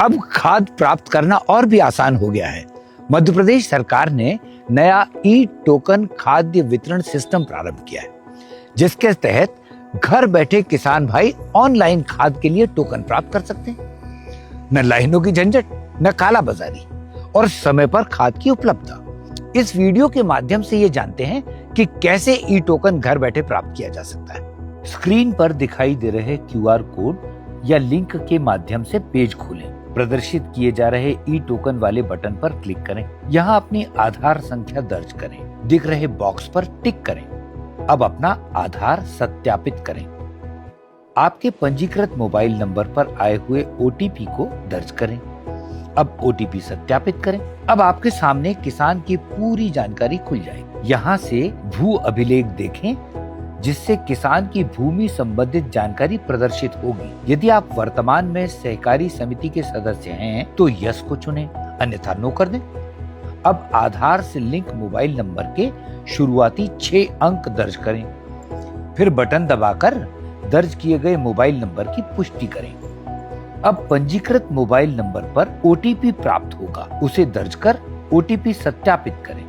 अब खाद प्राप्त करना और भी आसान हो गया है। मध्य प्रदेश सरकार ने नया ई टोकन खाद्य वितरण सिस्टम प्रारंभ किया है, जिसके तहत घर बैठे किसान भाई ऑनलाइन खाद के लिए टोकन प्राप्त कर सकते हैं। न लाइनों की झंझट, न काला बाजारी और समय पर खाद की उपलब्धता। इस वीडियो के माध्यम से ये जानते हैं कि कैसे ई टोकन घर बैठे प्राप्त किया जा सकता है। स्क्रीन पर दिखाई दे रहे QR कोड या लिंक के माध्यम से पेज खोलें। प्रदर्शित किए जा रहे ई टोकन वाले बटन पर क्लिक करें। यहाँ अपनी आधार संख्या दर्ज करें। दिख रहे बॉक्स पर टिक करें। अब अपना आधार सत्यापित करें। आपके पंजीकृत मोबाइल नंबर पर आए हुए OTP को दर्ज करें। अब OTP सत्यापित करें। अब आपके सामने किसान की पूरी जानकारी खुल जाएगी। यहाँ से भू अभिलेख देखें, जिससे किसान की भूमि संबंधित जानकारी प्रदर्शित होगी। यदि आप वर्तमान में सहकारी समिति के सदस्य हैं तो यस को चुनें, अन्यथा नो कर दें। अब आधार से लिंक मोबाइल नंबर के शुरुआती 6 अंक दर्ज करें। फिर बटन दबाकर दर्ज किए गए मोबाइल नंबर की पुष्टि करें। अब पंजीकृत मोबाइल नंबर पर OTP प्राप्त होगा, उसे दर्ज कर OTP सत्यापित करें।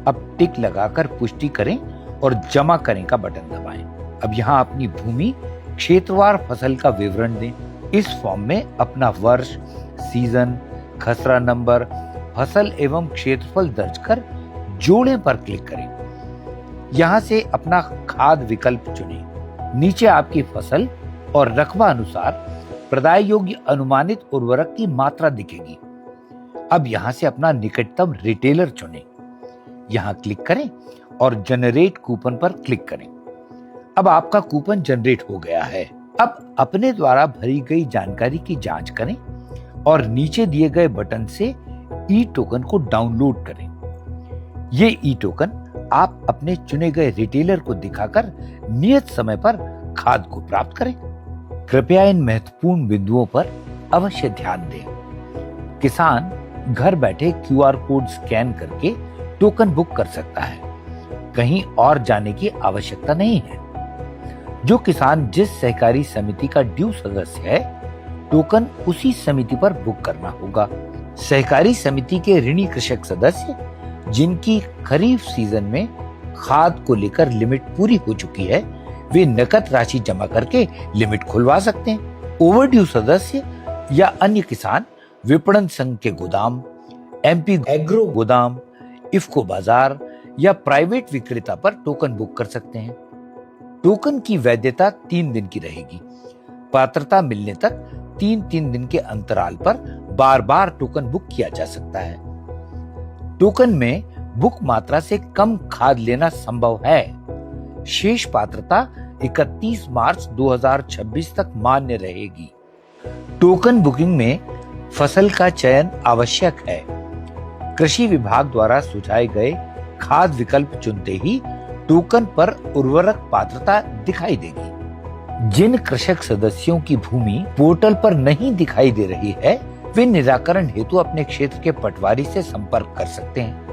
अब टिक लगाकर पुष्टि करें और जमा करें का बटन दबाएं। अब यहाँ अपनी भूमि, क्षेत्रवार फसल का विवरण दें। इस फॉर्म में अपना वर्ष, सीजन, खसरा नंबर, फसल एवं क्षेत्रफल दर्ज कर जोड़ें पर क्लिक करें। यहाँ से अपना खाद विकल्प चुनें। नीचे आपकी फसल और रकबा अनुसार प्रदाय योग्य अनुमानित उर्वरक की मात्रा दिखेगी। अब यहाँ से अपना निकटतम रिटेलर चुनें। यहाँ क्लिक करें और जनरेट कूपन पर क्लिक करें। अब आपका कूपन जनरेट हो गया है। अब अपने द्वारा भरी गई जानकारी की जांच करें और नीचे दिए गए बटन से ई टोकन को डाउनलोड करें। ये ई टोकन आप अपने चुने गए रिटेलर को दिखाकर नियत समय पर खाद को प्राप्त करें। कृपया इन महत्वपूर्ण बिंदुओं पर अवश्य ध्यान दें। किसान घर बैठे QR कोड स्कैन करके टोकन बुक कर सकता है। कहीं और जाने की आवश्यकता नहीं है। जो किसान जिस सहकारी समिति का ड्यू सदस्य है, टोकन उसी समिति पर बुक करना होगा। सहकारी समिति के ऋणी कृषक सदस्य जिनकी खरीफ सीजन में खाद को लेकर लिमिट पूरी हो चुकी है, वे नकद राशि जमा करके लिमिट खुलवा सकते हैं। ओवरड्यू सदस्य या अन्य किसान विपणन संघ के गोदाम, MP एग्रो गोदाम, इफ्को बाजार या प्राइवेट विक्रेता पर टोकन बुक कर सकते हैं। टोकन की वैधता 3 दिन की रहेगी। पात्रता मिलने तक 3-3 दिन के अंतराल पर बार बार टोकन बुक किया जा सकता है। टोकन में बुक मात्रा से कम खाद लेना संभव है। शेष पात्रता 31 मार्च 2026 तक मान्य रहेगी। टोकन बुकिंग में फसल का चयन आवश्यक है। कृषि विभाग द्वारा सुझाए गए खाद विकल्प चुनते ही टोकन पर उर्वरक पात्रता दिखाई देगी। जिन कृषक सदस्यों की भूमि पोर्टल पर नहीं दिखाई दे रही है, वे निराकरण हेतु अपने क्षेत्र के पटवारी से संपर्क कर सकते हैं।